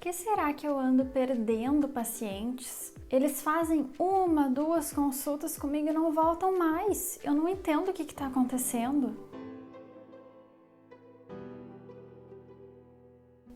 que será que eu ando perdendo pacientes? Eles fazem 1, 2 consultas comigo e não voltam mais. Eu não entendo o que está acontecendo.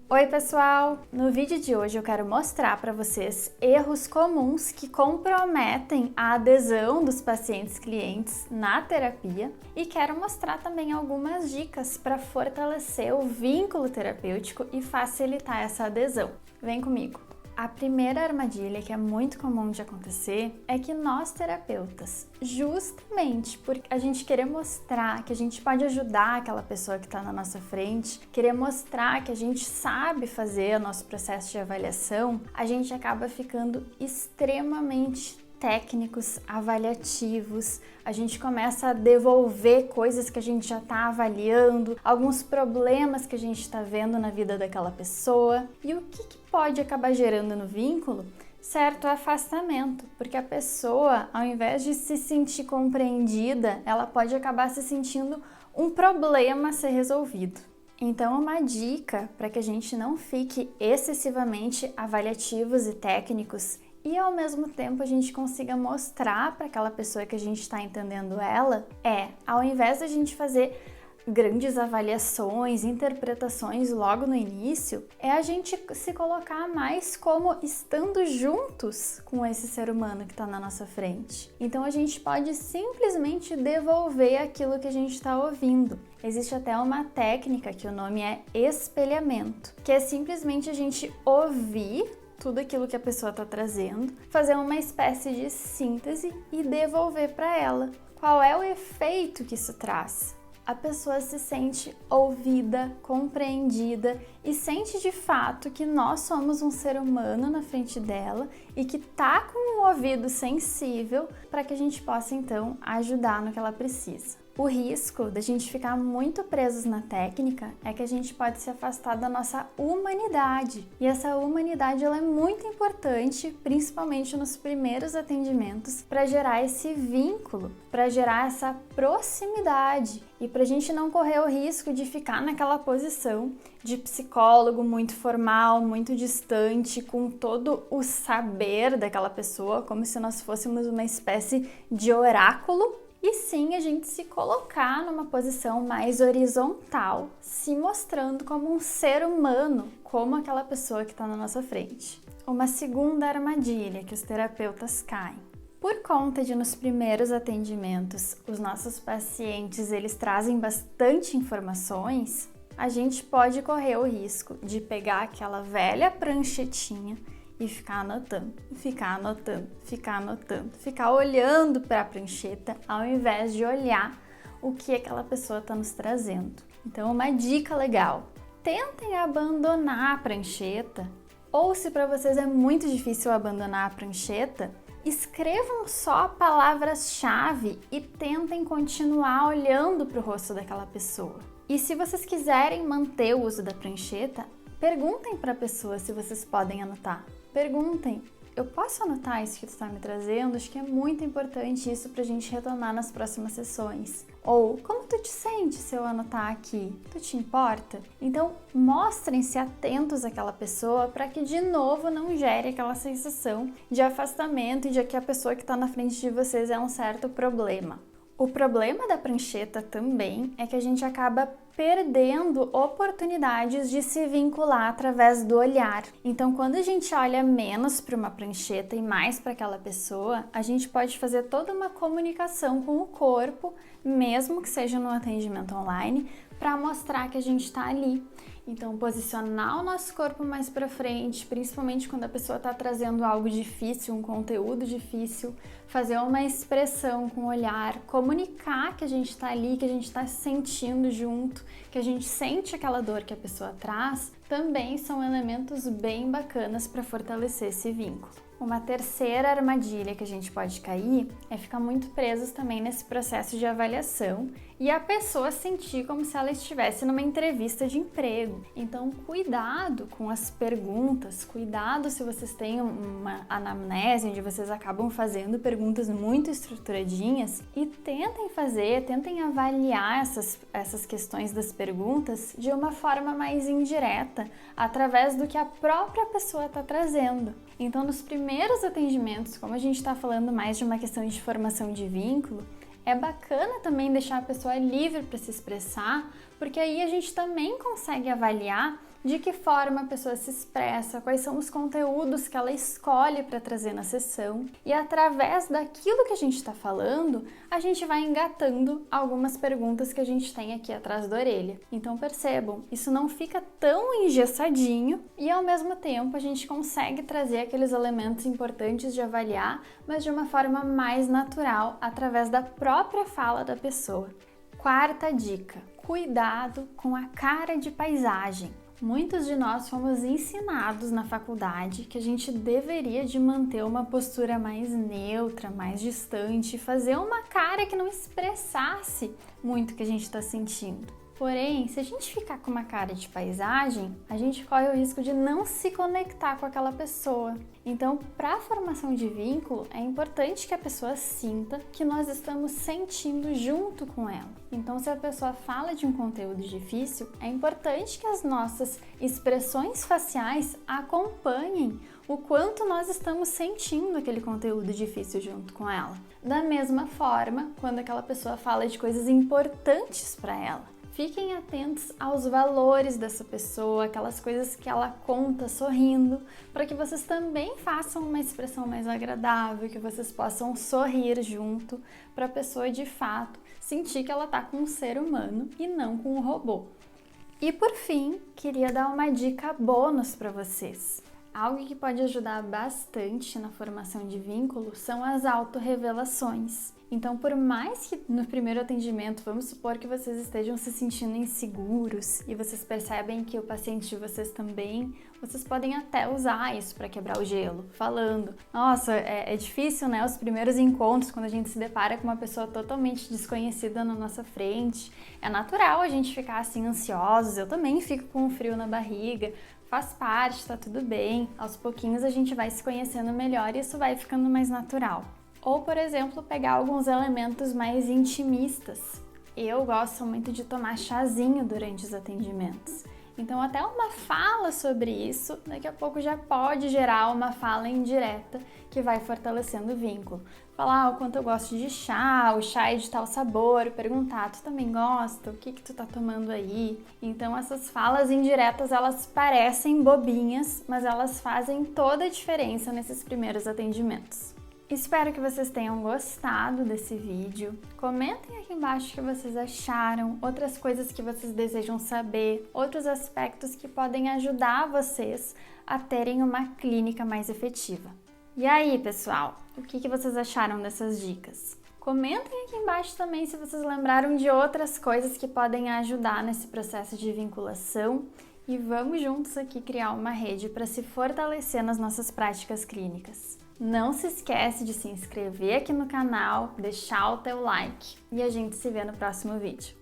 Oi pessoal! No vídeo de hoje eu quero mostrar para vocês erros comuns que comprometem a adesão dos pacientes clientes na terapia e quero mostrar também algumas dicas para fortalecer o vínculo terapêutico e facilitar essa adesão. Vem comigo! A primeira armadilha que é muito comum de acontecer é que nós terapeutas, justamente por a gente querer mostrar que a gente pode ajudar aquela pessoa que está na nossa frente, querer mostrar que a gente sabe fazer o nosso processo de avaliação, a gente acaba ficando extremamente técnicos, avaliativos, a gente começa a devolver coisas que a gente já está avaliando, alguns problemas que a gente está vendo na vida daquela pessoa. E o que pode acabar gerando no vínculo? Certo afastamento, porque a pessoa, ao invés de se sentir compreendida, ela pode acabar se sentindo um problema a ser resolvido. Então, uma dica para que a gente não fique excessivamente avaliativos e técnicos e ao mesmo tempo a gente consiga mostrar para aquela pessoa que a gente está entendendo ela, ao invés de a gente fazer grandes avaliações, interpretações logo no início, é a gente se colocar mais como estando juntos com esse ser humano que está na nossa frente. Então a gente pode simplesmente devolver aquilo que a gente está ouvindo. Existe até uma técnica que o nome é espelhamento, que é simplesmente a gente ouvir tudo aquilo que a pessoa está trazendo, fazer uma espécie de síntese e devolver para ela. Qual é o efeito que isso traz? A pessoa se sente ouvida, compreendida e sente de fato que nós somos um ser humano na frente dela e que tá com um ouvido sensível para que a gente possa então ajudar no que ela precisa. O risco da gente ficar muito presos na técnica é que a gente pode se afastar da nossa humanidade. E essa humanidade ela é muito importante, principalmente nos primeiros atendimentos, para gerar esse vínculo, para gerar essa proximidade e para a gente não correr o risco de ficar naquela posição de psicólogo muito formal, muito distante, com todo o saber daquela pessoa, como se nós fôssemos uma espécie de oráculo. E sim, a gente se colocar numa posição mais horizontal, se mostrando como um ser humano, como aquela pessoa que está na nossa frente. Uma segunda armadilha que os terapeutas caem. Por conta de nos primeiros atendimentos, os nossos pacientes eles trazem bastante informações, a gente pode correr o risco de pegar aquela velha pranchetinha e ficar anotando, ficar olhando para a prancheta ao invés de olhar o que aquela pessoa está nos trazendo. Então, uma dica legal: tentem abandonar a prancheta, ou se para vocês é muito difícil abandonar a prancheta, escrevam só palavras-chave e tentem continuar olhando para o rosto daquela pessoa. E se vocês quiserem manter o uso da prancheta, perguntem para a pessoa se vocês podem anotar. Perguntem, eu posso anotar isso que tu está me trazendo? Acho que é muito importante isso para a gente retomar nas próximas sessões. Ou, como tu te sente se eu anotar aqui? Tu te importa? Então, mostrem-se atentos àquela pessoa para que de novo não gere aquela sensação de afastamento e de que a pessoa que está na frente de vocês é um certo problema. O problema da prancheta também é que a gente acaba perdendo oportunidades de se vincular através do olhar. Então, quando a gente olha menos para uma prancheta e mais para aquela pessoa, a gente pode fazer toda uma comunicação com o corpo, mesmo que seja no atendimento online, para mostrar que a gente está ali. Então, posicionar o nosso corpo mais para frente, principalmente quando a pessoa está trazendo algo difícil, um conteúdo difícil, fazer uma expressão com o olhar, comunicar que a gente está ali, que a gente está se sentindo junto, que a gente sente aquela dor que a pessoa traz, também são elementos bem bacanas para fortalecer esse vínculo. Uma terceira armadilha que a gente pode cair é ficar muito presos também nesse processo de avaliação e a pessoa sentir como se ela estivesse numa entrevista de emprego. Então, cuidado com as perguntas, cuidado se vocês têm uma anamnese onde vocês acabam fazendo perguntas muito estruturadinhas e tentem avaliar essas questões das perguntas de uma forma mais indireta, direta através do que a própria pessoa está trazendo. Então, nos primeiros atendimentos, como a gente está falando mais de uma questão de formação de vínculo, é bacana também deixar a pessoa livre para se expressar, porque aí a gente também consegue avaliar de que forma a pessoa se expressa, quais são os conteúdos que ela escolhe para trazer na sessão, e através daquilo que a gente está falando, a gente vai engatando algumas perguntas que a gente tem aqui atrás da orelha. Então percebam, isso não fica tão engessadinho e ao mesmo tempo a gente consegue trazer aqueles elementos importantes de avaliar, mas de uma forma mais natural, através da própria fala da pessoa. Quarta dica: cuidado com a cara de paisagem. Muitos de nós fomos ensinados na faculdade que a gente deveria de manter uma postura mais neutra, mais distante, fazer uma cara que não expressasse muito o que a gente está sentindo. Porém, se a gente ficar com uma cara de paisagem, a gente corre o risco de não se conectar com aquela pessoa. Então, para a formação de vínculo, é importante que a pessoa sinta que nós estamos sentindo junto com ela. Então, se a pessoa fala de um conteúdo difícil, é importante que as nossas expressões faciais acompanhem o quanto nós estamos sentindo aquele conteúdo difícil junto com ela. Da mesma forma, quando aquela pessoa fala de coisas importantes para ela, fiquem atentos aos valores dessa pessoa, aquelas coisas que ela conta sorrindo, para que vocês também façam uma expressão mais agradável, que vocês possam sorrir junto, para a pessoa de fato sentir que ela está com um ser humano e não com um robô. E por fim, queria dar uma dica bônus para vocês. Algo que pode ajudar bastante na formação de vínculo são as autorrevelações. Então, por mais que no primeiro atendimento, vamos supor que vocês estejam se sentindo inseguros e vocês percebem que o paciente de vocês também, vocês podem até usar isso para quebrar o gelo, falando: nossa, é difícil, né? Os primeiros encontros, quando a gente se depara com uma pessoa totalmente desconhecida na nossa frente, é natural a gente ficar assim ansiosos, eu também fico com um frio na barriga, faz parte, tá tudo bem. Aos pouquinhos a gente vai se conhecendo melhor e isso vai ficando mais natural. Ou, por exemplo, pegar alguns elementos mais intimistas. Eu gosto muito de tomar chazinho durante os atendimentos. Então, até uma fala sobre isso, daqui a pouco já pode gerar uma fala indireta que vai fortalecendo o vínculo. Falar o quanto eu gosto de chá, o chá é de tal sabor, perguntar: tu também gosta? O que tu tá tomando aí? Então, essas falas indiretas, elas parecem bobinhas, mas elas fazem toda a diferença nesses primeiros atendimentos. Espero que vocês tenham gostado desse vídeo. Comentem aqui embaixo o que vocês acharam, outras coisas que vocês desejam saber, outros aspectos que podem ajudar vocês a terem uma clínica mais efetiva. E aí, pessoal, o que vocês acharam dessas dicas? Comentem aqui embaixo também se vocês lembraram de outras coisas que podem ajudar nesse processo de vinculação. E vamos juntos aqui criar uma rede para se fortalecer nas nossas práticas clínicas. Não se esquece de se inscrever aqui no canal, deixar o teu like e a gente se vê no próximo vídeo.